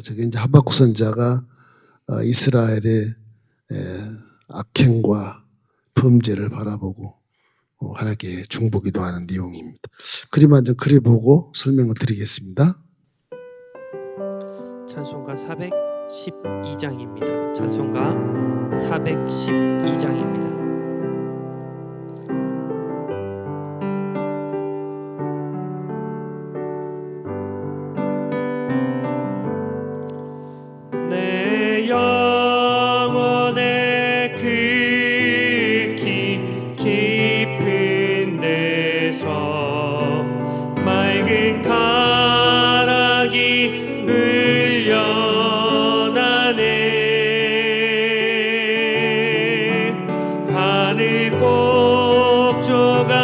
저게 이제 하박국 선지자가 이스라엘의 악행과 범죄를 바라보고 하나님께 중보기도하는 내용입니다. 그림 한번 그려보고 설명을 드리겠습니다. 찬송가 412장입니다. 찬송가 412장입니다. 내 영혼의 그 깊은 데서 맑은 가락이 흘려나네. 하늘 곡조가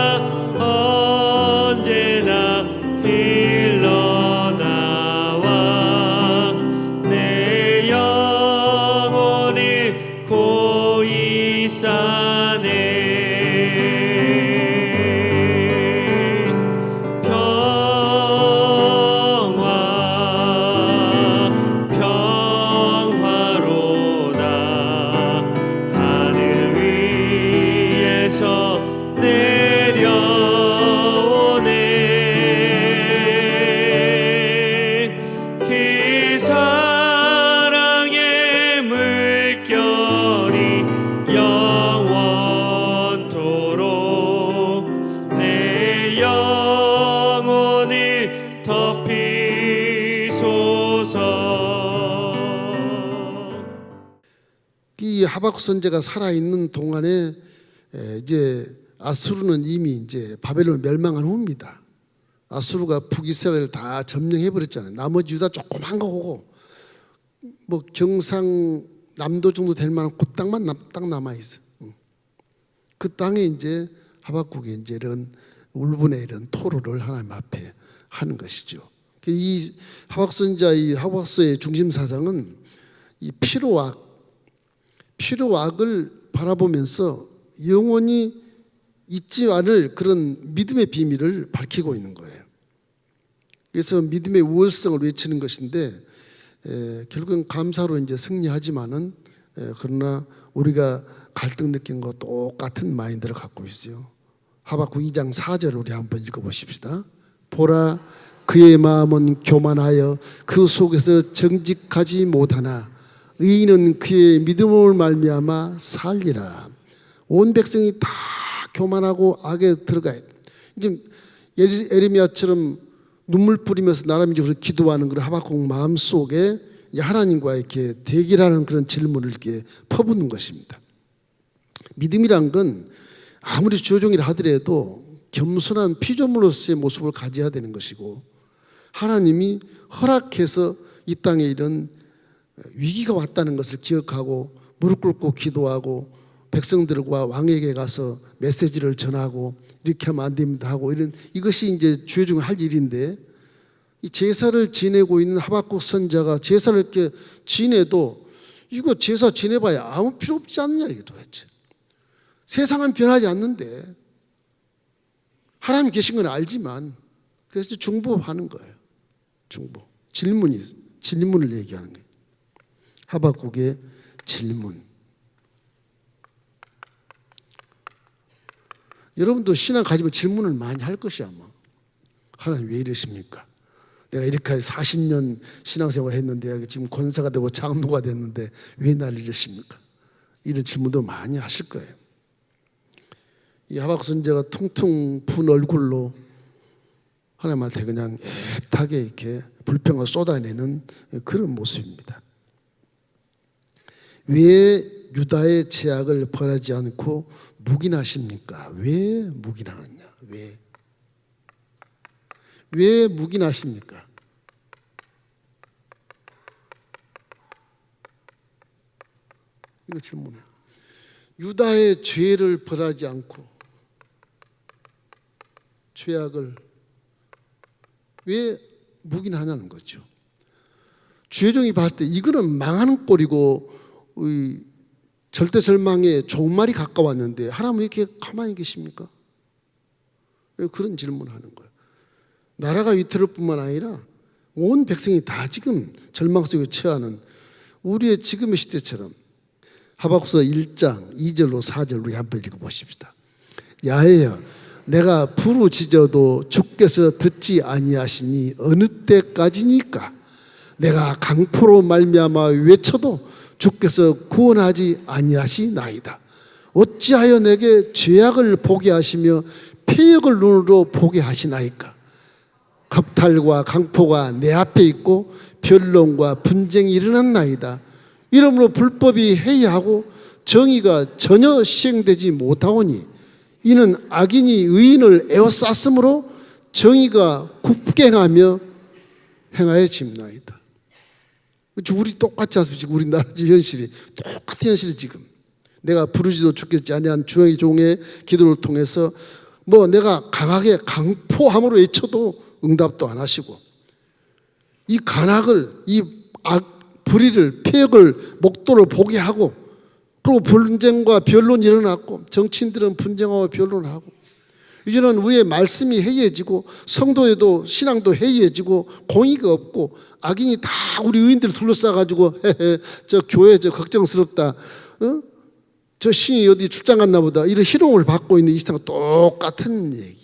언제나 흘러나와 내 영혼을 고이 싸네. 평화로다 하늘 위에서 내려오네. 그 사랑의 물결이 영원토록 내 영혼을 덮이소서. 이 하박국 선지자가 살아있는 동안에 이제 아수르는 이미 이제 바벨론 멸망한 후입니다. 아수르가 북이스라엘을 다 점령해 버렸잖아요. 나머지 유다 조그만 거고 뭐 경상남도 정도 될 만한 그 땅만 딱 남아 있어. 그 땅에 이제 하박국이 이제 이런 울분의 이런 토로를 하나님 앞에 하는 것이죠. 이 하박국 선지자 이 하박국서의 중심 사상은 이 피로악을 바라보면서 영원히 잊지 않을 그런 믿음의 비밀을 밝히고 있는 거예요. 그래서 믿음의 우월성을 외치는 것인데 결국은 감사로 이제 승리하지만은 그러나 우리가 갈등 느끼는 것 똑같은 마인드를 갖고 있어요. 하박국 2장 4절 우리 한번 읽어보십시다. 보라 그의 마음은 교만하여 그 속에서 정직하지 못하나 의인은 그의 믿음을 말미암아 살리라. 온 백성이 다 교만하고 악에 들어가야 돼. 이제 에레미야처럼 눈물 뿌리면서 나라민족으로 기도하는 그런 하박국 마음 속에 하나님과 이렇게 대기라는 그런 질문을 이렇게 퍼붓는 것입니다. 믿음이란 건 아무리 주종이라 하더라도 겸손한 피조물로서의 모습을 가져야 되는 것이고 하나님이 허락해서 이 땅에 이런 위기가 왔다는 것을 기억하고 무릎 꿇고 기도하고 백성들과 왕에게 가서 메시지를 전하고 이렇게 하면 안 됩니다 하고 이것이 이제 주종이 할 일인데 이 제사를 지내고 있는 하박국 선지자가 제사를 이렇게 지내도 이거 제사 지내봐야 아무 필요 없지 않느냐 이게 도대체. 세상은 변하지 않는데 하나님이 계신 건 알지만 그래서 중보하는 거예요. 중보. 질문을 얘기하는 거예요. 하박국의 질문. 여러분도 신앙 가지면 질문을 많이 할 것이 아마. 하나님 왜 이러십니까? 내가 이렇게 40년 신앙생활을 했는데 지금 권사가 되고 장로가 됐는데 왜 나를 이러십니까? 이런 질문도 많이 하실 거예요. 이 하박국 선지자가 퉁퉁 분 얼굴로 하나님한테 그냥 애타게 이렇게 불평을 쏟아내는 그런 모습입니다. 왜 유다의 죄악을 벌하지 않고 묵인하십니까? 왜 묵인하느냐? 왜 묵인하십니까? 이거 질문해. 유다의 죄를 벌하지 않고 죄악을 왜 묵인하냐는 거죠. 주의종이 봤을 때 이거는 망하는 꼴이고 절대절망에 종말이 가까웠는데 하나님은 왜 이렇게 가만히 계십니까? 왜 그런 질문을 하는 거예요. 나라가 위태로울 뿐만 아니라 온 백성이 다 지금 절망 속에 처하는 우리의 지금의 시대처럼 하박국서 1장 2절로 4절 우리 한번 읽어보십시다. 야훼여 내가 부르짖어도 주께서 듣지 아니하시니 어느 때까지니까? 내가 강포로 말미암아 외쳐도 주께서 구원하지 아니하시나이다. 어찌하여 내게 죄악을 보게 하시며 폐역을 눈으로 보게 하시나이까? 겁탈과 강포가 내 앞에 있고 변론과 분쟁이 일어났나이다. 이러므로 불법이 해이하고 정의가 전혀 시행되지 못하오니 이는 악인이 의인을 에워쌌으므로 정의가 굽갱하며 행하여 집나이다. 우리 똑같지 않습니까? 우리나라 지금 현실이 똑같은 현실이 지금 내가 부르지도 죽겠지 아니한 주의 종의 기도를 통해서 뭐 내가 강하게 강포함으로 외쳐도 응답도 안 하시고 이 간악을 이 불의를 폐역을 목도를 보게 하고 그리고 분쟁과 변론이 일어났고 정치인들은 분쟁하고 변론하고 이제는 우리의 말씀이 해이해지고 성도에도 신앙도 해이해지고 공의가 없고 악인이 다 우리 의인들을 둘러싸가지고 저 교회 저 걱정스럽다 저 신이 어디 출장 갔나 보다 이런 희롱을 받고 있는 이 세상과 똑같은 얘기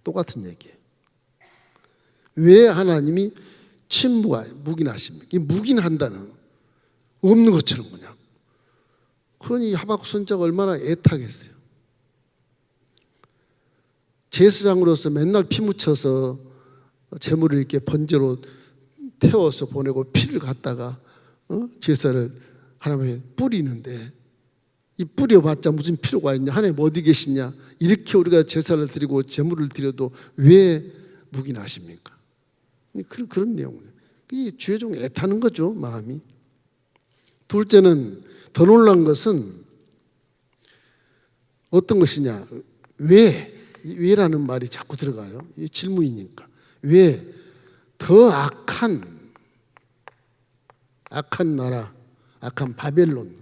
똑같은 얘기. 왜 하나님이 묵인하십니까? 이 묵인한다는 없는 것처럼 그냥. 그러니 하박국 선자가 얼마나 애타겠어요. 제사장으로서 맨날 피 묻혀서 제물을 이렇게 번제로 태워서 보내고 피를 갖다가 제사를 하나님에 뿌리는데 이 뿌려봤자 무슨 필요가 있냐? 하나님 어디 계시냐? 이렇게 우리가 제사를 드리고 제물을 드려도 왜 묵인하십니까? 그런 내용이에요. 이 주의 종 애타는 거죠, 마음이. 둘째는 더 놀란 것은 어떤 것이냐? 왜라는 말이 자꾸 들어가요. 이 질문이니까. 왜 더 악한 나라, 악한 바벨론을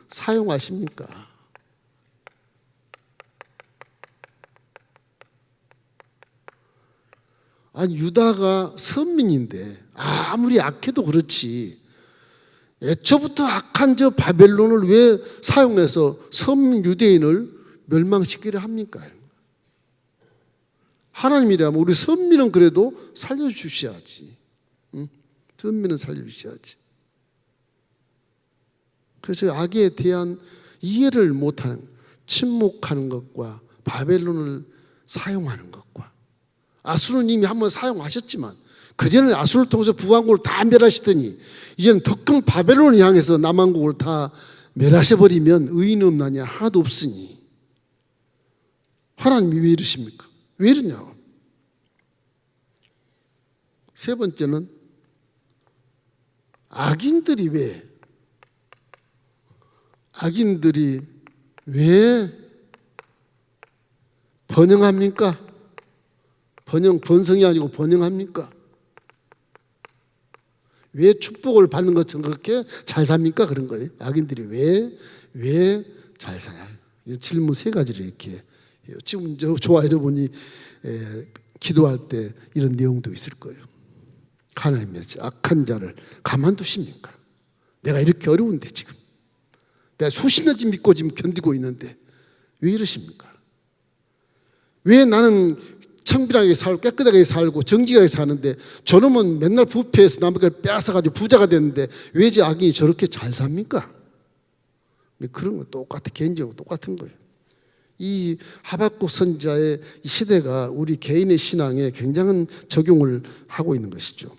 사용하십니까? 아니 유다가 선민인데 아무리 악해도 그렇지 애초부터 악한 저 바벨론을 왜 사용해서 선민 유대인을 멸망시키려 합니까? 하나님이라면 우리 선민은 그래도 살려주셔야지. 응? 선민은 살려주셔야지. 그래서 악에 대한 이해를 못하는 침묵하는 것과 바벨론을 사용하는 것과 아수르는 이미 한번 사용하셨지만 그전에 아수르를 통해서 북왕국을 다 멸하시더니 이제는 더 큰 바벨론을 향해서 남왕국을 다 멸하셔버리면 의인 없나냐? 하나도 없으니 하나님이 왜 이러십니까? 왜 이러냐고. 세 번째는 악인들이 왜 번영합니까? 번성이 아니고 번영합니까? 왜 축복을 받는 것처럼 그렇게 잘 삽니까? 그런 거예요. 악인들이 왜 잘 사냐? 질문 세 가지를 이렇게 해요. 지금 저와 여러분이 기도할 때 이런 내용도 있을 거예요. 하나님의 악한 자를 가만두십니까? 내가 이렇게 어려운데 지금 내가 수십 년째 믿고 지금 견디고 있는데 왜 이러십니까? 왜 나는 청결하게 살고 깨끗하게 살고 정직하게 사는데 저놈은 맨날 부패해서 남의 걸 빼앗아가지고 부자가 됐는데 왜 저 악인이 저렇게 잘 삽니까? 그런 거 똑같아. 개인적으로 똑같은 거예요. 이 하박국 선지자의 시대가 우리 개인의 신앙에 굉장한 적용을 하고 있는 것이죠.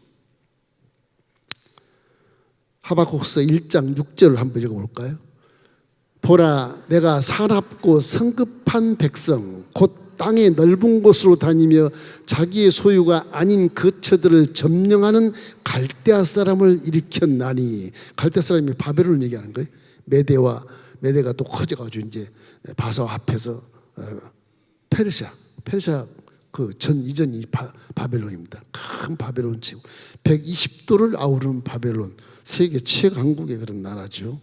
하박국서 1장 6절을 한번 읽어볼까요? 보라 내가 사납고 성급한 백성 곧 땅의 넓은 곳으로 다니며 자기의 소유가 아닌 거처들을 점령하는 갈대아 사람을 일으켰나니. 갈대아 사람이 바벨론을 얘기하는 거예요. 메대가 또 커져가지고 이제 바사 앞에서 페르시아 그 이전이 바벨론입니다. 큰 바벨론 치고 120도를 아우르는 바벨론, 세계 최강국의 그런 나라죠.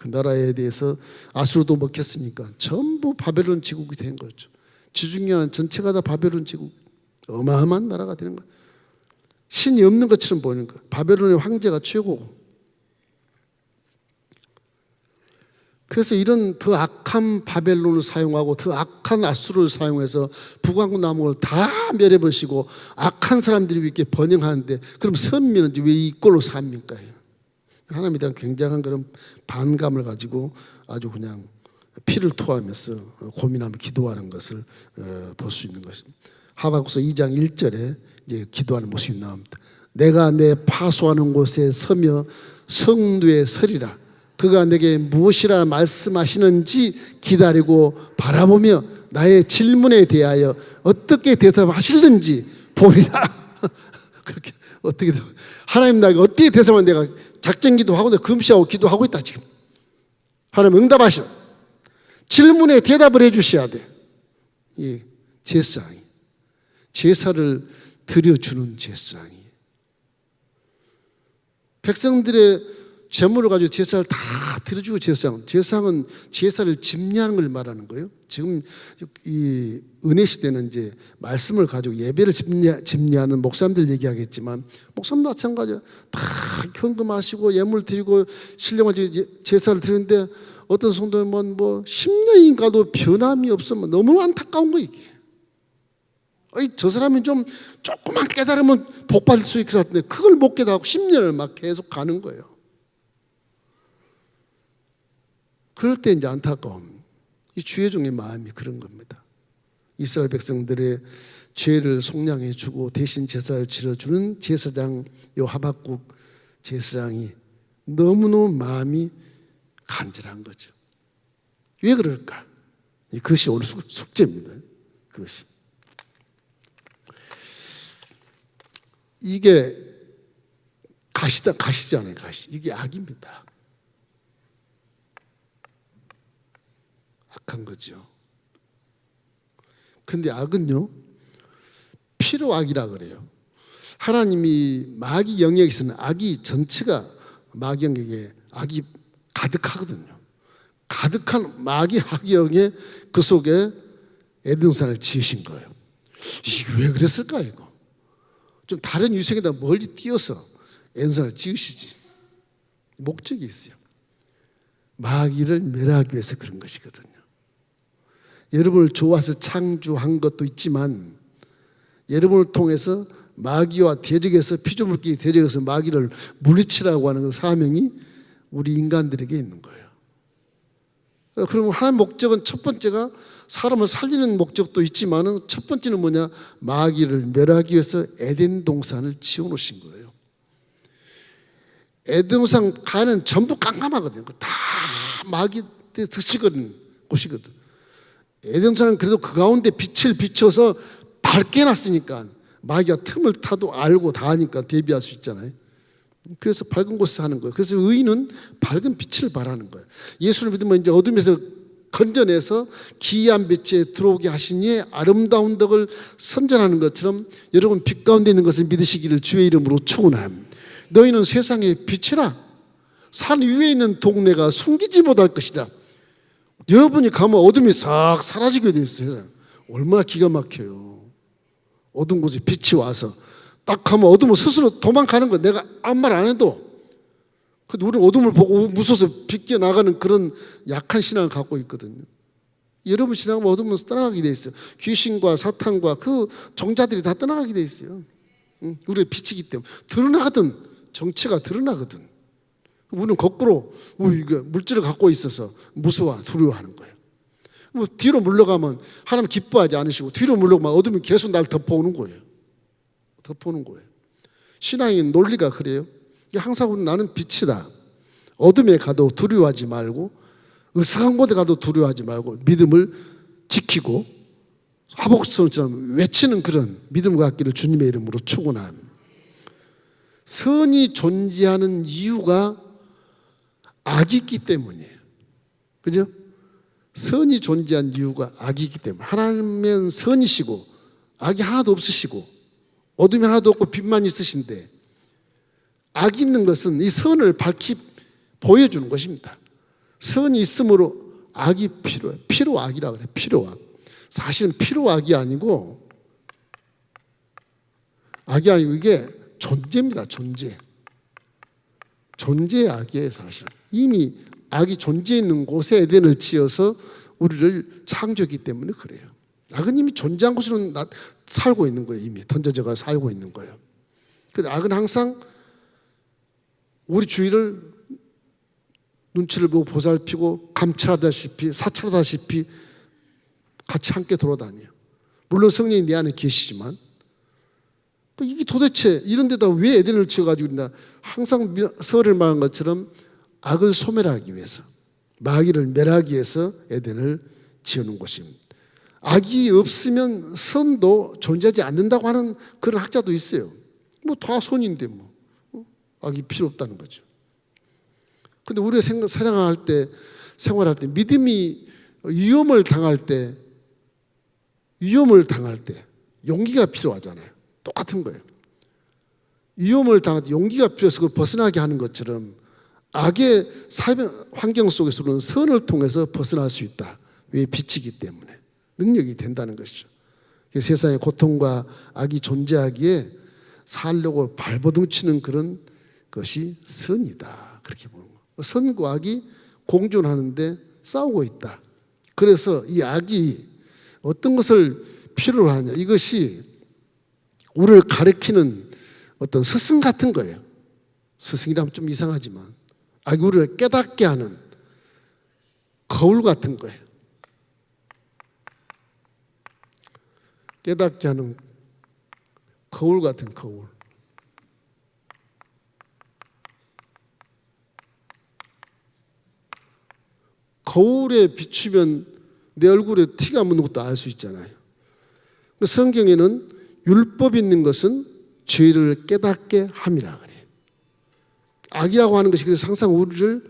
그 나라에 대해서 아수르도 먹혔으니까 전부 바벨론 제국이 된 거죠. 지중해 전체가 다 바벨론 제국, 어마어마한 나라가 되는 거예요. 신이 없는 것처럼 보이는 거예요. 바벨론의 황제가 최고고. 그래서 이런 더 악한 바벨론을 사용하고 더 악한 아수르를 사용해서 북왕국 남왕을 다 멸해버리시고 악한 사람들이 이렇게 번영하는데, 그럼 선민은 왜 이 꼴로 삽니까? 하나님에 대한 굉장한 그런 반감을 가지고 아주 그냥 피를 토하면서 고민하며 기도하는 것을 볼 수 있는 것입니다. 하박국서 2장 1절에 이제 기도하는 모습이 나옵니다. 내가 내 파수하는 곳에 서며 성루에 서리라. 그가 내게 무엇이라 말씀하시는지 기다리고 바라보며 나의 질문에 대하여 어떻게 대답하실는지 보리라. 그렇게 어떻게 하나님 나에게 어떻게 대답하면 내가 작전 기도하고 내가 금시하고 기도하고 있다 지금. 하나님 응답하셔. 질문에 대답을 해주셔야 돼. 이 제사장이 제사를 드려주는 제사장이 백성들의 제물을 가지고 제사를 다 드려주고 제사장은 제사를 집례하는 걸 말하는 거예요. 지금 이 은혜 시대는 이제 말씀을 가지고 예배를 집례하는 목사님들 얘기하겠지만 목사님 마찬가지야. 다 헌금하시고 예물 드리고 신령한 제사를 드리는데 어떤 성도는 뭐 10년이 가도 변함이 없으면 너무 안타까운 거 이게. 저 사람이 좀 조금만 깨달으면 복 받을 수 있을 것 같은데 그걸 못 깨달고 10년을 막 계속 가는 거예요. 그럴 때 이제 안타까움. 이 주의종의 마음이 그런 겁니다. 이스라엘 백성들의 죄를 속량해 주고 대신 제사를 치러주는 제사장 요 하박국 제사장이 너무너무 마음이 간절한 거죠. 왜 그럴까? 그것이 오늘 숙제입니다. 그것이. 이게 가시잖아요. 가시. 이게 악입니다. 악한 거죠. 근데 악은요, 필요악이라 그래요. 하나님이 마귀 영역에서는 악이 전체가 마귀 영역에 악이 가득하거든요. 가득한 마귀 학영에 그 속에 에덴산을 지으신 거예요. 이게 왜 그랬을까 이거? 좀 다른 유생에다 멀리 띄어서 에덴산을 지으시지. 목적이 있어요. 마귀를 멸하기 위해서 그런 것이거든요. 여러분을 좋아서 창조한 것도 있지만 여러분을 통해서 마귀와 대적해서 피조물끼리 대적해서 마귀를 물리치라고 하는 그 사명이 우리 인간들에게 있는 거예요. 그러면 하나님의 목적은 첫 번째가 사람을 살리는 목적도 있지만 첫 번째는 뭐냐? 마귀를 멸하기 위해서 에덴 동산을 지어놓으신 거예요. 에덴 동산 가는 전부 깜깜하거든요. 다 마귀 때 드시거든 곳이거든. 에덴 동산은 그래도 그 가운데 빛을 비춰서 밝게 해놨으니까 마귀가 틈을 타도 알고 다 아니까 대비할 수 있잖아요. 그래서 밝은 곳에서 하는 거예요. 그래서 의인은 밝은 빛을 바라는 거예요. 예수를 믿으면 이제 어둠에서 건져내서 기이한 빛에 들어오게 하시니 아름다운 덕을 선전하는 것처럼 여러분 빛 가운데 있는 것을 믿으시기를 주의 이름으로 축원합니다. 너희는 세상의 빛이라. 산 위에 있는 동네가 숨기지 못할 것이다. 여러분이 가면 어둠이 싹 사라지게 되어 있어요. 얼마나 기가 막혀요. 어두운 곳에 빛이 와서 딱 하면 어둠은 스스로 도망가는 거야. 내가 아무 말 안 해도. 근데 우리는 어둠을 보고 무서워서 비껴 나가는 그런 약한 신앙을 갖고 있거든요. 여러분 신앙은 어둠은 떠나가게 돼 있어요. 귀신과 사탄과 그 종자들이 다 떠나가게 돼 있어요. 우리의 빛이기 때문에 드러나거든. 정체가 드러나거든. 우리는 거꾸로 물질을 갖고 있어서 무서워 두려워하는 거예요. 뭐 뒤로 물러가면 하나님 기뻐하지 않으시고 뒤로 물러가면 어둠이 계속 나를 덮어오는 거예요. 덮어오는 거예요. 신앙의 논리가 그래요. 항상 우리는 나는 빛이다. 어둠에 가도 두려워하지 말고 으슥한 곳에 가도 두려워하지 말고 믿음을 지키고 하복성처럼 외치는 그런 믿음 갖기를 주님의 이름으로 축원합니다. 선이 존재하는 이유가 악이 있기 때문이에요. 그죠? 선이 존재한 이유가 악이 있기 때문에 하나님은 선이시고 악이 하나도 없으시고 어둠이 하나도 없고 빛만 있으신데 악이 있는 것은 이 선을 밝히 보여주는 것입니다. 선이 있으므로 악이 필요해. 필요악이라 그래. 필요악. 사실은 필요악이 아니고 악이 아니고 이게 존재입니다. 존재. 존재의 악이에요. 사실은. 이미 악이 존재 있는 곳에 에덴을 지어서 우리를 창조했기 때문에 그래요. 악은 이미 존재한 곳으로 살고 있는 거예요. 이미 던져져가 살고 있는 거예요. 그래서 악은 항상 우리 주위를 눈치를 보고 보살피고 감찰하다시피 사찰하다시피 같이 함께 돌아다녀요. 물론 성령이 내 안에 계시지만 이게 도대체 이런 데다 왜 에덴을 지어가지고 항상 서를 말한 것처럼 악을 소멸하기 위해서 마귀를 멸하기 위해서 에덴을 지어놓은 것입니다. 악이 없으면 선도 존재하지 않는다고 하는 그런 학자도 있어요. 뭐 다 선인데 뭐 악이 필요 없다는 거죠. 근데 우리가 생활할 때 믿음이 위험을 당할 때 용기가 필요하잖아요. 똑같은 거예요. 위험을 당할 때 용기가 필요해서 그걸 벗어나게 하는 것처럼 악의 환경 속에서는 선을 통해서 벗어날 수 있다. 왜? 빛이기 때문에 능력이 된다는 것이죠. 세상에 고통과 악이 존재하기에 살려고 발버둥치는 그런 것이 선이다. 그렇게 보는 거예요. 선과 악이 공존하는데 싸우고 있다. 그래서 이 악이 어떤 것을 필요로 하냐. 이것이 우리를 가리키는 어떤 스승 같은 거예요. 스승이라면 좀 이상하지만 악이 우리를 깨닫게 하는 거울 같은 거예요. 깨닫게 하는 거울 같은 거울. 거울에 비추면 내 얼굴에 티가 묻는 것도 알 수 있잖아요. 성경에는 율법이 있는 것은 죄를 깨닫게 함이라 그래요. 악이라고 하는 것이 그래서 항상 우리를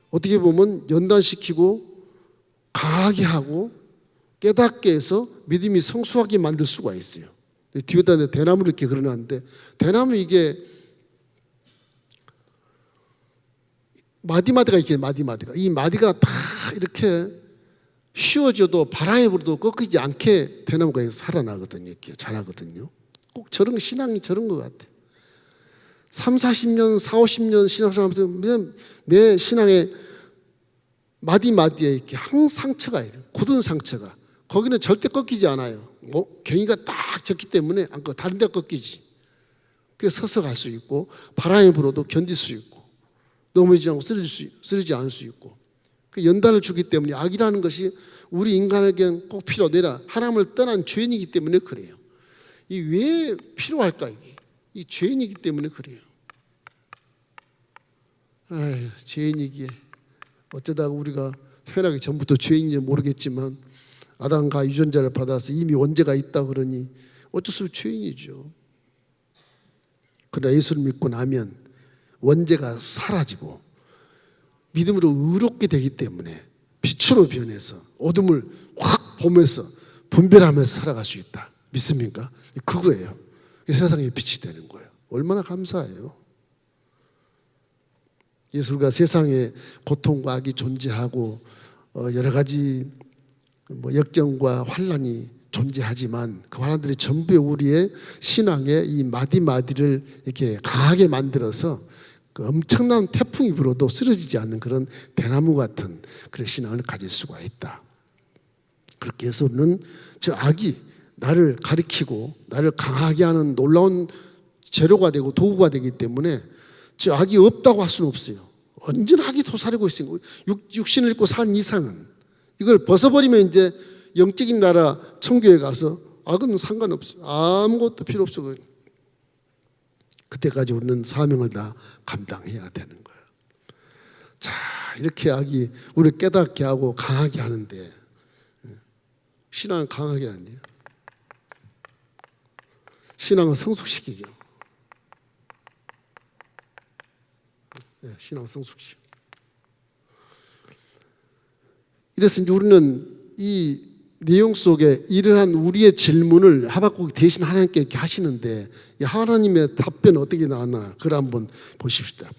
어떻게 보면 연단시키고 강하게 하고 깨닫게 해서 믿음이 성숙하게 만들 수가 있어요. 뒤에다 대나무를 이렇게 그려놨는데 대나무 이게 마디마디가 이렇게 마디마디가 이 마디가 다 이렇게 휘어져도 바람에 불어도 꺾이지 않게 대나무가 살아나거든요. 이렇게 자라거든요. 꼭 저런 신앙이 저런 것 같아요. 3, 40년, 4, 50년 신앙생활하면서 내 신앙의 마디마디에 이렇게 한 상처가 있어요. 굳은 상처가. 거기는 절대 꺾이지 않아요. 경위가 딱 졌기 때문에 다른 데 꺾이지. 그래서 서서 갈 수 있고 바람에 불어도 견딜 수 있고 넘어지지 않고 쓰러지지 않을 수 있고 그 연단을 주기 때문에 악이라는 것이 우리 인간에게는 꼭 필요하더라. 하나님을 떠난 죄인이기 때문에 그래요. 이 왜 필요할까 이게? 이 죄인이기 때문에 그래요. 아유, 죄인이기에 어쩌다가 우리가 태어나기 전부터 죄인인지 모르겠지만 아담과 유전자를 받아서 이미 원죄가 있다 그러니 어쩔 수 없이 죄인이죠. 그러나 예수를 믿고 나면 원죄가 사라지고 믿음으로 의롭게 되기 때문에 빛으로 변해서 어둠을 확 보면서 분별하면서 살아갈 수 있다. 믿습니까? 그거예요. 세상에 빛이 되는 거예요. 얼마나 감사해요. 예술과 세상에 고통과 악이 존재하고 여러 가지 역경과 환난이 존재하지만 그 환난들이 전부 우리의 신앙의 이 마디마디를 이렇게 강하게 만들어서 그 엄청난 태풍이 불어도 쓰러지지 않는 그런 대나무 같은 그런 신앙을 가질 수가 있다. 그렇게 해서 우리는 저 악이 나를 가리키고 나를 강하게 하는 놀라운 재료가 되고 도구가 되기 때문에 저 악이 없다고 할 수는 없어요. 언제나 악이 도사리고 있으니까 육신을 입고 산 이상은 이걸 벗어버리면 이제 영적인 나라 천국에 가서 악은 상관없어. 아무것도 필요 없어. 그때까지 우리는 사명을 다 감당해야 되는 거예요. 자, 이렇게 악이 우리를 깨닫게 하고 강하게 하는데 신앙은 강하게 아니에요. 신앙은 성숙시키죠. 신앙 성숙시키죠. 이래서 이제 우리는 이 내용 속에 이러한 우리의 질문을 하박국이 대신 하나님께 이렇게 하시는데 이 하나님의 답변은 어떻게 나왔나 그걸 한번 보십시다.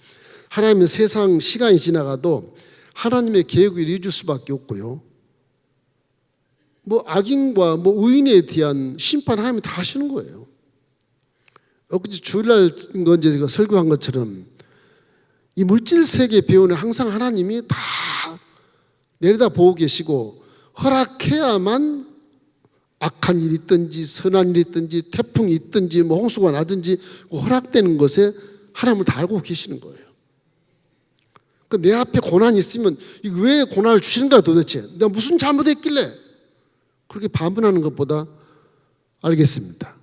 하나님은 세상 시간이 지나가도 하나님의 계획을 이루어질 수밖에 없고요. 뭐 악인과 뭐 의인에 대한 심판 하나님이 다 하시는 거예요. 엊그제 주일날 이제 제가 설교한 것처럼 이 물질 세계 배우는 항상 하나님이 다 내려다 보고 계시고 허락해야만 악한 일이 있든지 선한 일이 있든지 태풍이 있든지 뭐 홍수가 나든지 허락되는 것에 하나님을 다 알고 계시는 거예요. 내 앞에 고난이 있으면 왜 고난을 주시는가 도대체 내가 무슨 잘못했길래 그렇게 반문하는 것보다 알겠습니다.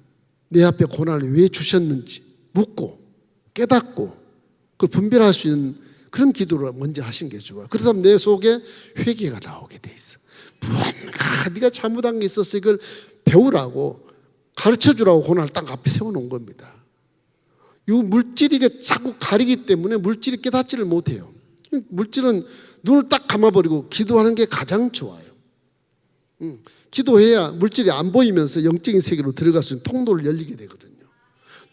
내 앞에 고난을 왜 주셨는지 묻고 깨닫고 그걸 분별할 수 있는 그런 기도를 먼저 하시는 게 좋아요. 그러다 보면 내 속에 회개가 나오게 돼 있어. 무언가 네가 잘못한 게 있었어 이걸 배우라고 가르쳐주라고 고난을 딱 앞에 세워놓은 겁니다. 이 물질이 자꾸 가리기 때문에 물질이 깨닫지를 못해요. 물질은 눈을 딱 감아버리고 기도하는 게 가장 좋아요. 기도해야 물질이 안 보이면서 영적인 세계로 들어갈 수 있는 통로를 열리게 되거든요.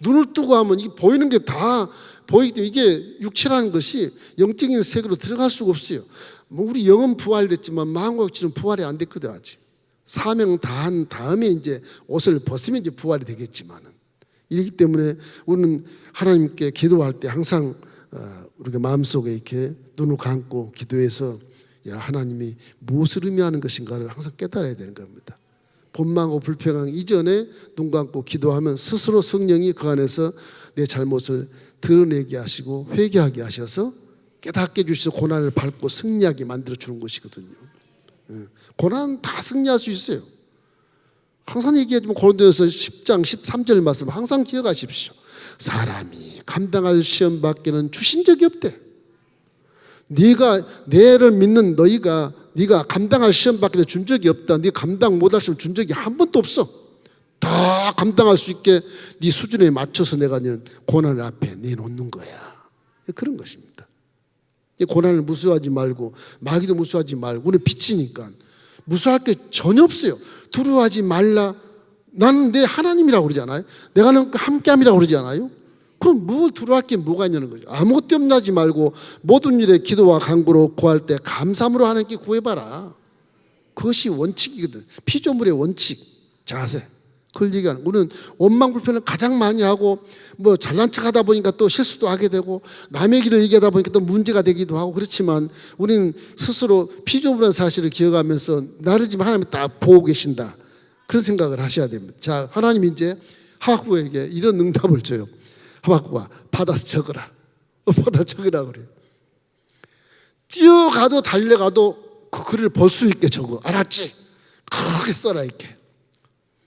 눈을 뜨고 하면 이게 보이는 게 다 보이기 때문에 이게 육체라는 것이 영적인 세계로 들어갈 수가 없어요. 뭐 우리 영은 부활됐지만 마음과 육체는 부활이 안 됐거든 아직. 사명 다한 다음에 이제 옷을 벗으면 이제 부활이 되겠지만은 이렇기 때문에 우리는 하나님께 기도할 때 항상 우리가 마음속에 이렇게 눈을 감고 기도해서 야 하나님이 무엇을 의미하는 것인가를 항상 깨달아야 되는 겁니다. 본망하고 불평하기 이전에 눈 감고 기도하면 스스로 성령이 그 안에서 내 잘못을 드러내게 하시고 회개하게 하셔서 깨닫게 해주셔서 고난을 밟고 승리하게 만들어주는 것이거든요. 고난 다 승리할 수 있어요. 항상 얘기하지만 고린도전서 10장 13절 말씀 항상 기억하십시오. 사람이 감당할 시험 밖에는 주신 적이 없대. 네가 내를 믿는 너희가 네가 감당할 시험 밖에 준 적이 없다. 네가 감당 못할 시험 준 적이 한 번도 없어. 다 감당할 수 있게 네 수준에 맞춰서 내가 고난을 앞에 내놓는 거야. 그런 것입니다. 고난을 무서워하지 말고 마귀도 무서워하지 말고 우리는 빛이니까 무서워할 게 전혀 없어요. 두려워하지 말라. 나는 내 하나님이라고 그러잖아요. 내가 함께함이라고 그러잖아요. 그럼 뭘 두려워할 게 뭐가 있냐는 거죠. 아무것도 염려하지 말고 모든 일에 기도와 간구로 구할 때 감사함으로 하나님께 구해봐라. 그것이 원칙이거든. 피조물의 원칙, 자세. 그걸 얘기하는. 우리는 원망 불평을 가장 많이 하고 뭐 잘난 척하다 보니까 또 실수도 하게 되고 남의 길을 얘기하다 보니까 또 문제가 되기도 하고 그렇지만 우리는 스스로 피조물의 사실을 기억하면서 나를 지금 하나님이 딱 보고 계신다. 그런 생각을 하셔야 됩니다. 자, 하나님이 이제 하박국에게 이런 응답을 줘요. 하박국아, 받아서 적어라. 받아 적으라 그래요. 뛰어가도 달려가도 그 글을 볼 수 있게 적어. 알았지? 크게 써라 이렇게.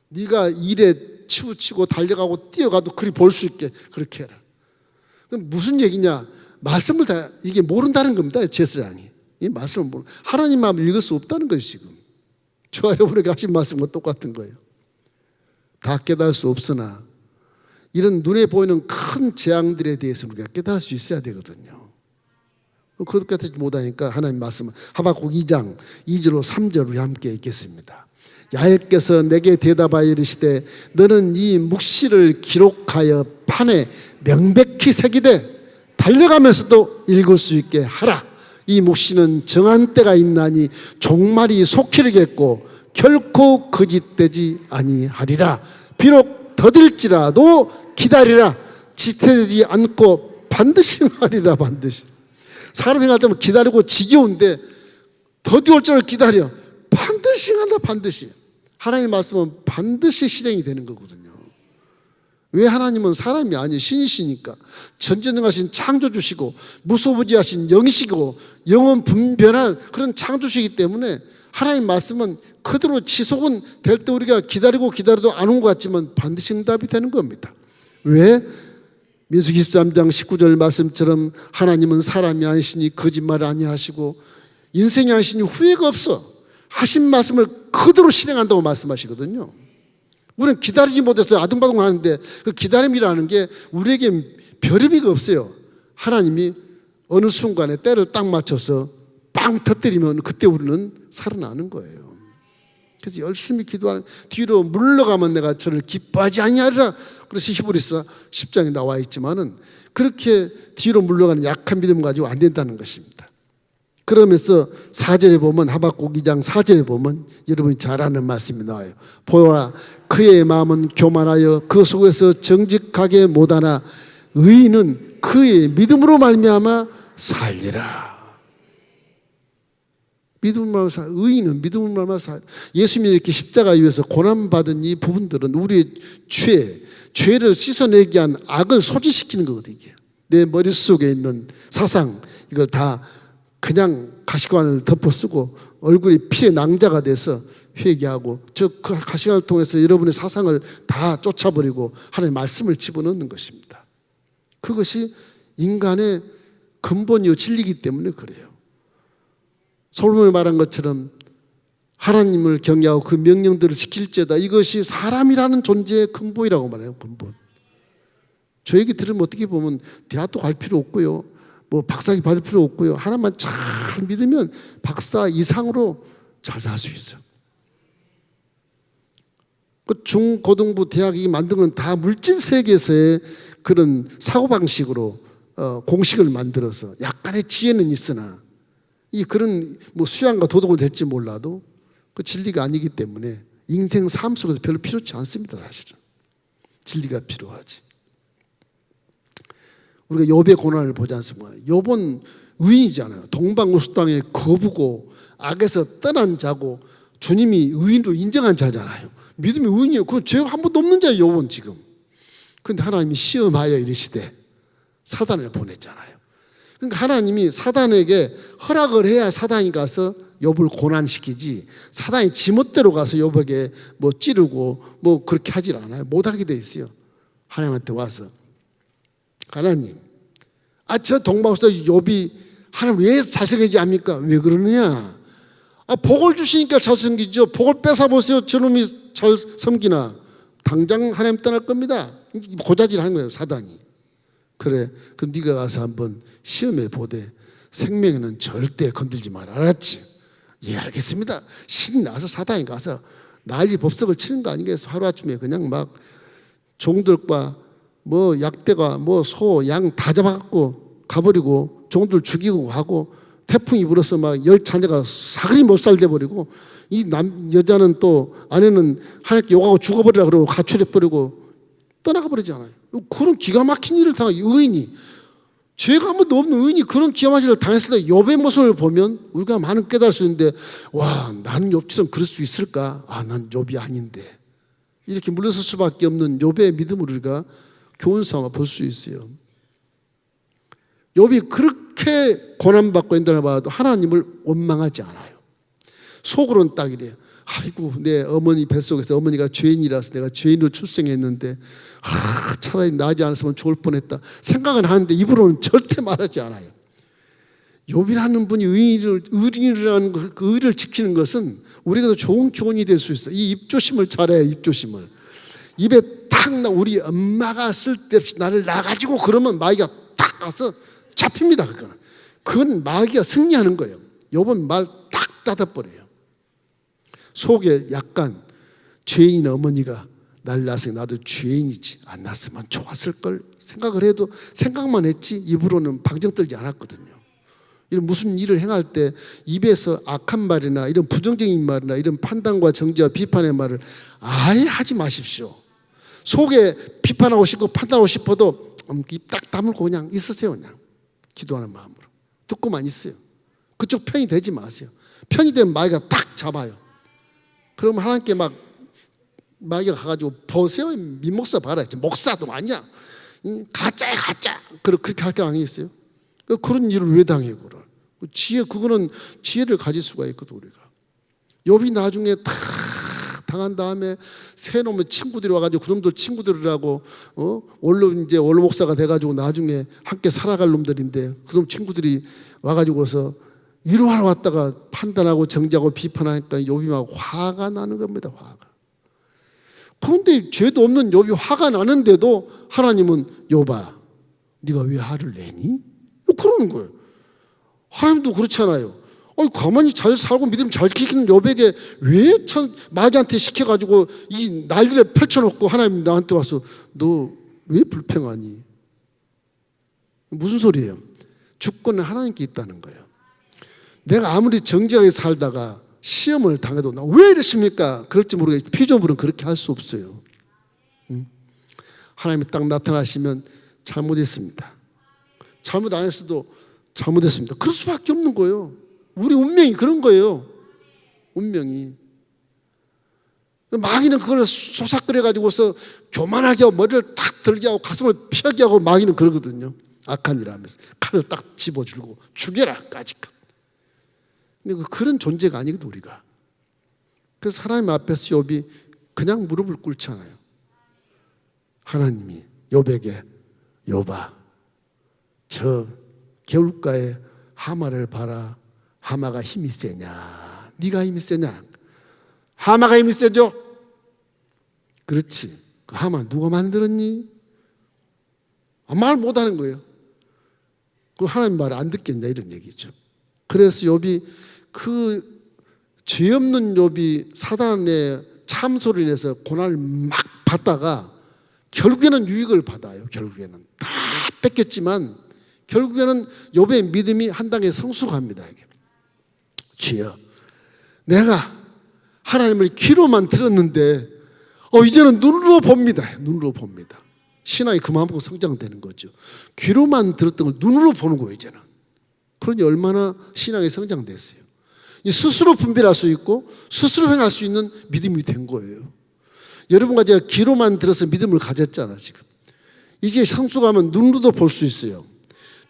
네가 일에 치우치고 달려가고 뛰어가도 글이 볼 수 있게 그렇게 해라. 그럼 무슨 얘기냐? 말씀을 다 이게 모른다는 겁니다. 제사장이. 이 말씀을 모르. 하나님 마음을 읽을 수 없다는 거예요 지금. 저와 여러분에게 하신 말씀과 똑같은 거예요. 다 깨달을 수 없으나 이런 눈에 보이는 큰 재앙들에 대해서 우리가 깨달을 수 있어야 되거든요. 그것까지 못하니까 하나님 말씀은 하박국 2장 2절로 3절 우리 함께 읽겠습니다. 야훼께서 내게 대답하여 이르시되 너는 이 묵시를 기록하여 판에 명백히 새기되 달려가면서도 읽을 수 있게 하라. 이 묵시는 정한 때가 있나니 종말이 속히르겠고 결코 거짓되지 아니하리라. 비록 더딜지라도 기다리라. 지체되지 않고 반드시 하리라. 반드시. 사람이 갈 때면 기다리고 지겨운데 더디올 줄을 기다려. 반드시 한다. 반드시. 하나님의 말씀은 반드시 실행이 되는 거거든요. 왜? 하나님은 사람이 아니 신이시니까 전지전능하신 창조주시고 무소부지하신 영이시고 영원 분별한 그런 창조주시기 때문에 하나님의 말씀은 그대로 지속은 될 때 우리가 기다려도 안 온 것 같지만 반드시 응답이 되는 겁니다. 왜? 민수기 23장 19절 말씀처럼 하나님은 사람이 아니시니 거짓말을 아니하시고 인생이 아니시니 후회가 없어. 하신 말씀을 그대로 실행한다고 말씀하시거든요. 우리는 기다리지 못해서 아둥바둥 하는데 그 기다림이라는 게 우리에게 별 의미가 없어요. 하나님이 어느 순간에 때를 딱 맞춰서 빵 터뜨리면 그때 우리는 살아나는 거예요. 그래서 열심히 기도하는 뒤로 물러가면 내가 저를 기뻐하지 아니하리라. 그래서 히브리서 10장에 나와 있지만은 그렇게 뒤로 물러가는 약한 믿음 가지고 안 된다는 것입니다. 그러면서 4절에 보면, 하박국 2장 4절에 보면 여러분이 잘 아는 말씀이 나와요. 보라, 그의 마음은 교만하여 그 속에서 정직하게 못하나 의인은 그의 믿음으로 말미암아 살리라. 믿음으로 말미암아 의인은 믿음으로 말미암아 살. 예수님이 이렇게 십자가 위에서 고난받은 이 부분들은 우리의 죄를 씻어내기 위한 악을 소지시키는 거거든요. 내 머릿속에 있는 사상, 이걸 다 그냥 가시관을 덮어쓰고 얼굴이 피의 낭자가 돼서 회개하고, 그 가시관을 통해서 여러분의 사상을 다 쫓아버리고 하나님의 말씀을 집어넣는 것입니다. 그것이 인간의 근본이요 진리이기 때문에 그래요. 솔로몬이 말한 것처럼 하나님을 경외하고 그 명령들을 지킬지어다. 이것이 사람이라는 존재의 근본이라고 말해요. 근본. 저 얘기 들으면 어떻게 보면 대학도 갈 필요 없고요, 뭐 박사학위 받을 필요 없고요, 하나만 잘 믿으면 박사 이상으로 잘 살 수 있어요. 그 중고등부 대학이 만든 건 다 물질 세계에서의 그런 사고방식으로 공식을 만들어서 약간의 지혜는 있으나 이 그런 뭐 수양과 도덕은 될지 몰라도 그 진리가 아니기 때문에 인생 삶 속에서 별로 필요치 않습니다. 사실은 진리가 필요하지. 우리가 욥의 고난을 보지 않습니까? 욥은 의인이잖아요. 동방우수 땅에 거부고 악에서 떠난 자고 주님이 의인으로 인정한 자잖아요. 믿음이 의인이에요. 그 죄가 한 번도 없는 자예요, 욥은 지금. 그런데 하나님이 시험하여 이르시되 사단을 보냈잖아요. 그러니까 하나님이 사단에게 허락을 해야 사단이 가서 욥을 고난시키지, 사단이 지멋대로 가서 욥에게 뭐 찌르고 뭐 그렇게 하질 않아요. 못하게 돼 있어요. 하나님한테 와서, 하나님, 저 동방우수 욥이 하나님 왜 잘생기지 않습니까? 왜 그러느냐? 복을 주시니까 잘생기죠. 복을 뺏어보세요. 저놈이 잘 섬기나? 당장 하나님 떠날 겁니다. 고자질 하는 거예요, 사단이. 그래, 그럼 네가 가서 한번 시험해 보되 생명에는 절대 건들지 마라. 알았지? 예, 알겠습니다. 신이 나서 사단이 가서 난리 법석을 치는 거 아니겠어? 하루아침에 그냥 막 종들과 뭐 약대가 뭐 소, 양 다 잡아갖고 가버리고 종들 죽이고 하고, 태풍이 불어서 막 열 자녀가 사그리 못 살게 버리고, 이 여자는 또 아내는 하나님께 욕하고 죽어버리라 그러고 가출해버리고 떠나가 버리잖아요. 그런 기가 막힌 일을 당한 의인이, 죄가 한 번도 없는 의인이 그런 기가 막힌 일을 당했을 때 욥의 모습을 보면 우리가 많은 깨달을 수 있는데, 와, 나는 욥처럼 그럴 수 있을까? 난 욥이 아닌데. 이렇게 물러설 수밖에 없는 욥의 믿음을 우리가 교훈 삼아 볼 수 있어요. 욥이 그렇게 고난받고 힘들어 봐도 하나님을 원망하지 않아요. 속으로는 딱 이래요. 아이고, 내 어머니 뱃속에서 어머니가 죄인이라서 내가 죄인으로 출생했는데 차라리 나지 않았으면 좋을 뻔했다 생각은 하는데 입으로는 절대 말하지 않아요. 욥이라는 분이 의인이라는 그 의를 지키는 것은 우리가 좋은 교훈이 될 수 있어요. 이 입조심을 잘해야 해요. 입조심을. 입에 탁 우리 엄마가 쓸데없이 나를 놔가지고 그러면 마귀가 탁 가서 잡힙니다. 그건 마귀가 승리하는 거예요. 욥은 말 딱 닫아버려요. 속에 약간 죄인 어머니가 날 낳아서 나도 죄인이지 않았으면 좋았을 걸 생각을 해도 생각만 했지 입으로는 방정 떨지 않았거든요. 이런 무슨 일을 행할 때 입에서 악한 말이나 이런 부정적인 말이나 이런 판단과 정죄와 비판의 말을 아예 하지 마십시오. 속에 비판하고 싶고 판단하고 싶어도 입 딱 다물고 그냥 있으세요. 그냥 기도하는 마음으로 듣고만 있어요. 그쪽 편이 되지 마세요. 편이 되면 마귀가 딱 잡아요. 그러면 하나님께 막 마귀가 가가지고 보세요. 민목사 봐라. 목사도 아니야. 가짜야 가짜. 그렇게 할 게 아니겠어요? 그런 일을 왜 당해 그걸? 지혜, 그거는 지혜를 가질 수가 있거든 우리가. 욥이 나중에 다 당한 다음에 새 놈의 친구들이 와가지고 그놈들 친구들이라고 원로 이제 원로 목사가 돼가지고 나중에 함께 살아갈 놈들인데 그놈 친구들이 와가지고서 위로하러 왔다가 판단하고 정죄하고 비판하니까 욥이 막 화가 나는 겁니다. 화가. 그런데 죄도 없는 욥이 화가 나는데도 하나님은 욥아, 네가 왜 화를 내니? 그러는 거예요. 하나님도 그렇잖아요. 가만히 잘 살고 믿음 잘 지키는 욥에게 왜 마귀한테 시켜가지고 이 난리를 펼쳐놓고 하나님 나한테 와서 너 왜 불평하니? 무슨 소리예요? 주권은 하나님께 있다는 거예요. 내가 아무리 정직하게 살다가 시험을 당해도 나 왜 이러십니까? 그럴지 모르겠지만 피조물은 그렇게 할 수 없어요. 하나님이 딱 나타나시면 잘못했습니다. 잘못 안 했어도 잘못했습니다. 그럴 수밖에 없는 거예요. 우리 운명이 그런 거예요. 운명이. 마귀는 그걸 솟아끓여가지고서 교만하게 하고 머리를 탁 들게 하고 가슴을 피하게 하고 마귀는 그러거든요. 악한 일 하면서 칼을 딱 집어주고 죽여라까지. 근데 그런 존재가 아니거든 우리가. 그래서 하나님 앞에서 욥이 그냥 무릎을 꿇잖아요. 하나님이 욥에게 욥아 저 개울가에 하마를 봐라. 하마가 힘이 세냐 네가 힘이 세냐. 하마가 힘이 세죠. 그렇지. 그 하마 누가 만들었니? 말 못하는 거예요. 그 하나님 말을 안 듣겠냐 이런 얘기죠. 그래서 욥이 그 죄 없는 욥이 사단의 참소를 내서 고난을 막 받다가 결국에는 유익을 받아요. 결국에는 다 뺏겼지만 결국에는 욥의 믿음이 한 단계 성숙합니다. 이게. 주여 내가 하나님을 귀로만 들었는데 이제는 눈으로 봅니다. 눈으로 봅니다. 신앙이 그만큼 성장되는 거죠. 귀로만 들었던 걸 눈으로 보는 거예요. 이제는. 그러니 얼마나 신앙이 성장됐어요. 스스로 분별할 수 있고 스스로 행할 수 있는 믿음이 된 거예요. 여러분과 제가 귀로만 들어서 믿음을 가졌잖아 지금. 이게 성숙하면 눈으로도 볼 수 있어요.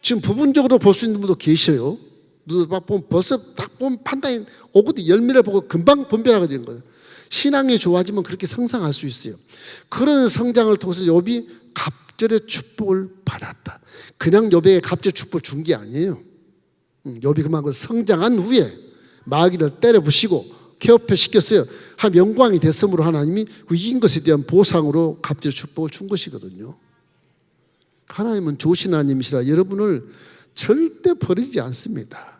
지금 부분적으로 볼 수 있는 분도 계셔요. 눈으로 딱 보면 벌써 딱 보면 판단이 오거든. 열매를 보고 금방 분별하게 되는 거예요. 신앙이 좋아지면 그렇게 성장할 수 있어요. 그런 성장을 통해서 욥이 갑절의 축복을 받았다. 그냥 욥에게 갑절 축복을 준 게 아니에요. 욥이 그만큼 성장한 후에 마귀를 때려 부시고 폐업시켰어요. 한 영광이 됐으므로 하나님이 그 이긴 것에 대한 보상으로 갑절 축복을 준 것이거든요. 하나님은 좋으신 하나님이시라 여러분을 절대 버리지 않습니다.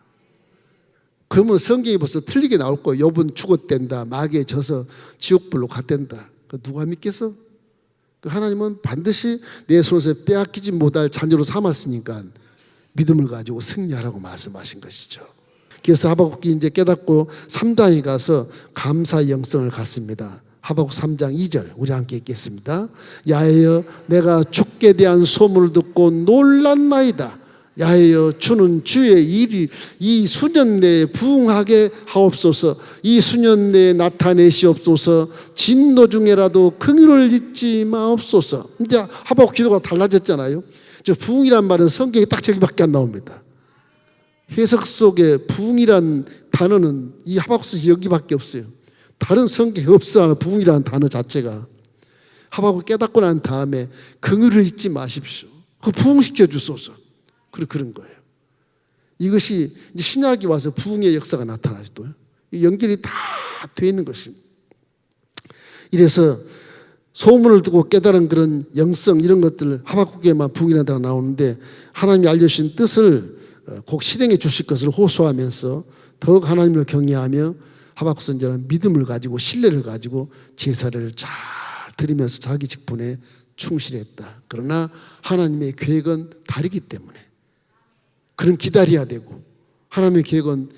그러면 성경이 벌써 틀리게 나올 거예요. 욥은 죽었댄다. 마귀에 져서 지옥불로 갔댄다. 누가 믿겠어? 하나님은 반드시 내 손에서 빼앗기지 못할 자녀로 삼았으니까 믿음을 가지고 승리하라고 말씀하신 것이죠. 그래서 하박국이 이제 깨닫고 3장에 가서 감사의 영성을 갖습니다. 하박국 3장 2절 우리 함께 읽겠습니다. 야훼여 내가 주께 대한 소문을 듣고 놀랐나이다. 야훼여 주는 주의 일이 이 수년 내에 부응하게 하옵소서. 이 수년 내에 나타내시옵소서. 진노 중에라도 긍휼을 잊지 마옵소서. 이제 하박국 기도가 달라졌잖아요. 저 부응이란 말은 성경에 딱 저기밖에 안 나옵니다. 해석 속에 부응이란 단어는 이 하박국서 여기밖에 없어요. 다른 성경에 없어. 부응이라는 단어 자체가. 하박국 깨닫고 난 다음에 긍휼을 잊지 마십시오. 그 부응시켜 주소서. 그런 거예요. 이것이 이제 신약이 와서 부응의 역사가 나타나죠. 연결이 다 되어 있는 것입니다. 이래서 소문을 듣고 깨달은 그런 영성 이런 것들 하박국에만 부응이라는 단어가 나오는데 하나님이 알려주신 뜻을 곧 실행해 주실 것을 호소하면서 더욱 하나님을 경외하며 하박국 선지자는 믿음을 가지고 신뢰를 가지고 제사를 잘 드리면서 자기 직분에 충실했다. 그러나 하나님의 계획은 다르기 때문에 그럼 기다려야 되고 하나님의 계획은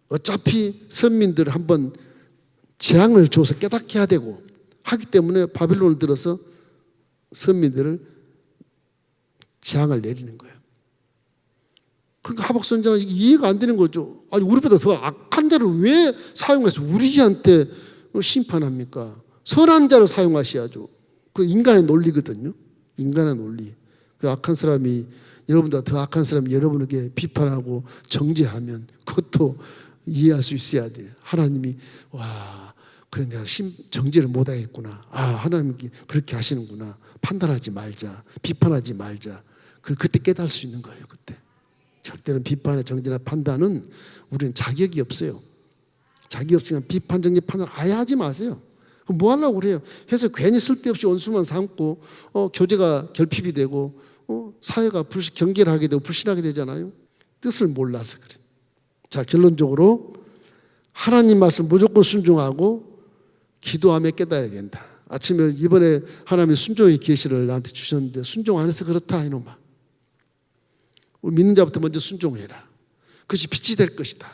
어차피 선민들을 한번 재앙을 줘서 깨닫게 해야 되고 하기 때문에 바빌론을 들어서 선민들을 재앙을 내리는 거예요. 그러니까 하박국 선지자는 이해가 안 되는 거죠. 아니 우리보다 더 악한 자를 왜 사용해서 우리한테 심판합니까? 선한 자를 사용하셔야죠. 그 인간의 논리거든요. 인간의 논리. 그 악한 사람이 여러분보다 더 악한 사람이 여러분에게 비판하고 정죄하면 그것도 이해할 수 있어야 돼요. 하나님이 와 그래 내가 정죄를 못하겠구나. 하나님이 그렇게 하시는구나. 판단하지 말자. 비판하지 말자. 그때 깨달을 수 있는 거예요. 그때. 절대로 비판의 정죄나 판단은 우리는 자격이 없어요. 자격이 없으니까 비판, 정죄, 판단 아예 하지 마세요. 그럼 뭐 하려고 그래요? 해서 괜히 쓸데없이 원수만 삼고 교제가 결핍이 되고 사회가 경계를 되고 불신하게 되잖아요. 뜻을 몰라서 그래. 자, 결론적으로 하나님 말씀 무조건 순종하고 기도하며 깨달아야 된다. 아침에 이번에 하나님이 순종의 계시를 나한테 주셨는데 순종 안 해서 그렇다 이놈아. 믿는 자부터 먼저 순종해라. 그것이 빛이 될 것이다.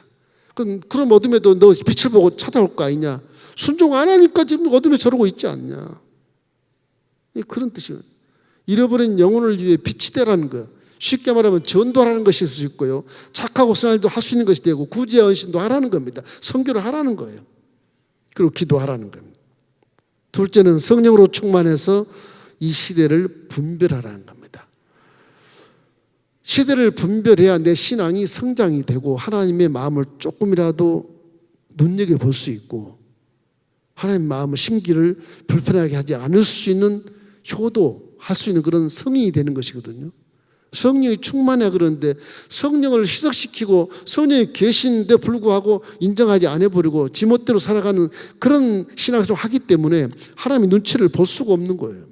그럼 어둠에도 너 빛을 보고 찾아올 거 아니냐. 순종 안 하니까 지금 어둠에 저러고 있지 않냐. 그런 뜻이에요. 잃어버린 영혼을 위해 빛이 되라는 거. 쉽게 말하면 전도하라는 것일 수 있고요. 착하고 선한 일도 할 수 있는 것이 되고 구제와 헌신도 하라는 겁니다. 선교를 하라는 거예요. 그리고 기도하라는 겁니다. 둘째는 성령으로 충만해서 이 시대를 분별하라는 겁니다. 시대를 분별해야 내 신앙이 성장이 되고 하나님의 마음을 조금이라도 눈여겨볼 수 있고 하나님의 마음의 심기를 불편하게 하지 않을 수 있는 효도할 수 있는 그런 성인이 되는 것이거든요. 성령이 충만해야 그러는데 성령을 희석시키고 성령이 계신데 불구하고 인정하지 않아버리고 지멋대로 살아가는 그런 신앙생활을 하기 때문에 하나님의 눈치를 볼 수가 없는 거예요.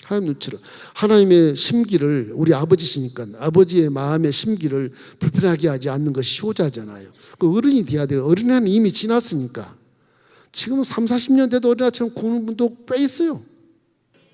하나님 눈치를. 하나님의 심기를 우리 아버지시니까 아버지의 마음의 심기를 불편하게 하지 않는 것이 효자잖아요. 그 어른이 돼야 돼요. 어린애는 이미 지났으니까. 지금은 30-40년 돼도 어린아이처럼 구는 분도 꽤 있어요.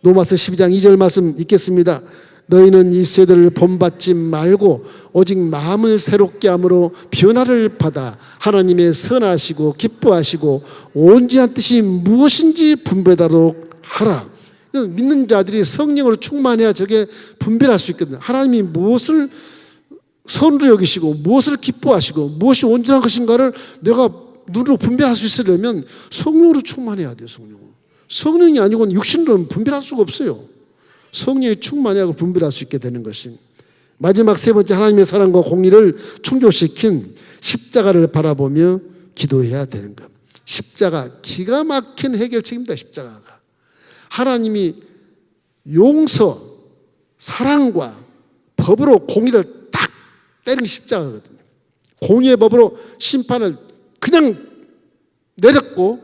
로마서 12장 2절 말씀 읽겠습니다. 너희는 이 세대를 본받지 말고 오직 마음을 새롭게 함으로 변화를 받아 하나님의 선하시고 기뻐하시고 온전한 뜻이 무엇인지 분별하도록 하라. 믿는 자들이 성령으로 충만해야 저게 분별할 수 있거든요. 하나님이 무엇을 선으로 여기시고 무엇을 기뻐하시고 무엇이 온전한 것인가를 내가 눈으로 분별할 수 있으려면 성령으로 충만해야 돼요. 성령이 아니고는 육신으로는 분별할 수가 없어요. 성령이 충만하고 분별할 수 있게 되는 것입니다. 마지막 세 번째, 하나님의 사랑과 공의를 충족시킨 십자가를 바라보며 기도해야 되는 것. 십자가, 기가 막힌 해결책입니다. 십자가가 하나님이 용서, 사랑과 법으로 공의를 딱 때리는 게 십자가거든요. 공의의 법으로 심판을 그냥 내렸고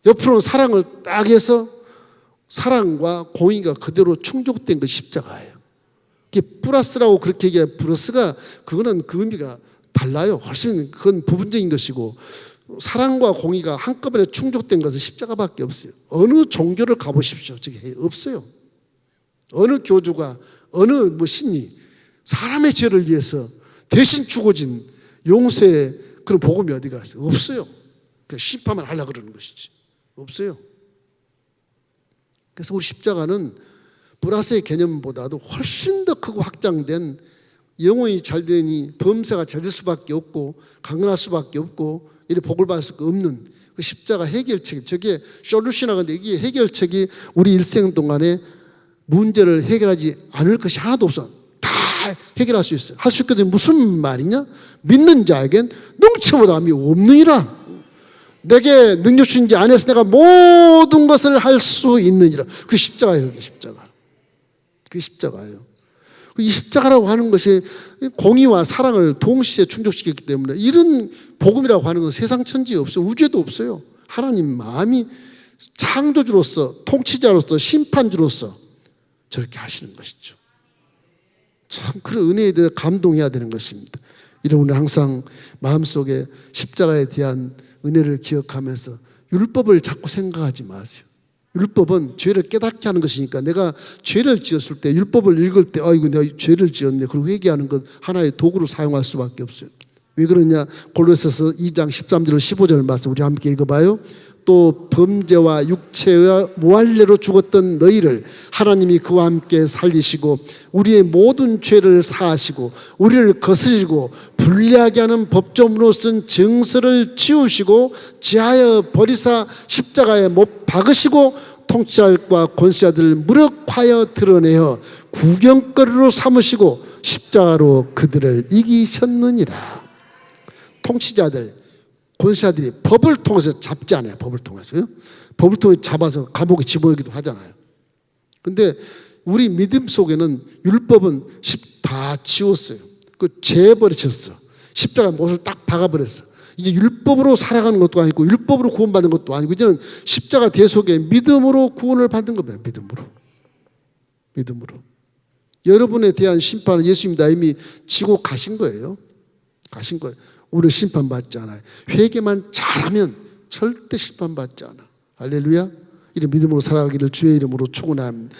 옆으로는 사랑을 딱 해서 사랑과 공의가 그대로 충족된 것이 십자가예요. 그게 플러스라고 그렇게 얘기해요. 플러스가 그거는 그 의미가 달라요. 훨씬 그건 부분적인 것이고 사랑과 공의가 한꺼번에 충족된 것은 십자가밖에 없어요. 어느 종교를 가보십시오. 저게 없어요. 어느 교주가 어느 신이 사람의 죄를 위해서 대신 죽어진 용서의 그런 복음이 어디가 있어요? 없어요. 그냥 심판만 하려고 그러는 것이지. 없어요. 그래서 우리 십자가는 플러스의 개념보다도 훨씬 더 크고 확장된 영혼이 잘 되니 범사가 잘 될 수밖에 없고 강건할 수밖에 없고 이래 복을 받을 수가 없는 그 십자가 해결책, 저게 솔루션이라고 하는데 이게 해결책이 우리 일생 동안에 문제를 해결하지 않을 것이 하나도 없어. 다 해결할 수 있어요. 할 수 있게 되면 무슨 말이냐? 믿는 자에겐 능치보다함이 없느니라. 내게 능력 주신 자 안에서 내가 모든 것을 할 수 있느니라. 그 십자가예요. 그게 십자가. 그게 십자가예요. 이 십자가라고 하는 것이 공의와 사랑을 동시에 충족시켰기 때문에 이런 복음이라고 하는 건 세상 천지에 없어요. 우주에도 없어요. 하나님 마음이 창조주로서 통치자로서 심판주로서 저렇게 하시는 것이죠. 참 그런 은혜에 대해 감동해야 되는 것입니다. 여러분은 항상 마음속에 십자가에 대한 은혜를 기억하면서 율법을 자꾸 생각하지 마세요. 율법은 죄를 깨닫게 하는 것이니까 내가 죄를 지었을 때 율법을 읽을 때 아이고 내가 죄를 지었네 그리고 회개하는 것 하나의 도구로 사용할 수밖에 없어요. 왜 그러냐? 골로새서 2장 13절 15절 말씀 우리 함께 읽어봐요. 또 범죄와 육체와 무할례로 죽었던 너희를 하나님이 그와 함께 살리시고 우리의 모든 죄를 사하시고 우리를 거스리고 불리하게 하는 법조문으로 쓴 증서를 지우시고 지하여 버리사 십자가에 못 박으시고 통치자들과 권세자들을 무력하여 드러내어 구경거리로 삼으시고 십자가로 그들을 이기셨느니라. 통치자들 권세자들이 법을 통해서 잡지 않아요. 법을 통해서요. 법을 통해 잡아서 감옥에 집어넣기도 하잖아요. 근데 우리 믿음 속에는 율법은 다 지웠어요. 그 재버리셨어. 십자가 못을 딱 박아버렸어. 이제 율법으로 살아가는 것도 아니고 율법으로 구원받는 것도 아니고 이제는 십자가 대속에 믿음으로 구원을 받는 겁니다. 믿음으로. 여러분에 대한 심판은 예수님이 다 이미 지고 가신 거예요. 우리는 심판받지 않아요. 회개만 잘하면 절대 심판받지 않아. 할렐루야. 이런 믿음으로 살아가기를 주의 이름으로 축원합니다.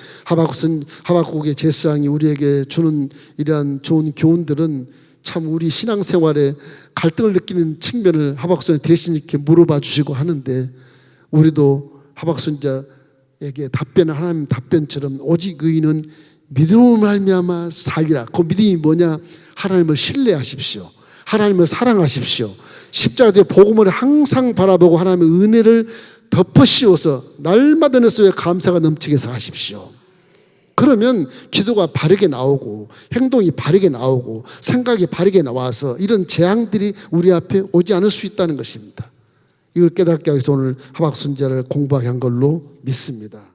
하박국의 제사장이 우리에게 주는 이러한 좋은 교훈들은 참 우리 신앙생활에 갈등을 느끼는 측면을 하박손이 대신 이렇게 물어봐 주시고 하는데, 우리도 하박손자에게 답변을 하나님 답변처럼 오직 의인은 믿음으로 말미암아 살리라. 그 믿음이 뭐냐? 하나님을 신뢰하십시오. 하나님을 사랑하십시오. 십자가의 복음을 항상 바라보고 하나님의 은혜를 덮어씌워서 날마다 내 속에 감사가 넘치게 해서 하십시오. 그러면 기도가 바르게 나오고 행동이 바르게 나오고 생각이 바르게 나와서 이런 재앙들이 우리 앞에 오지 않을 수 있다는 것입니다. 이걸 깨닫게 하기 위해서 오늘 하박손자를 공부하게 한 걸로 믿습니다.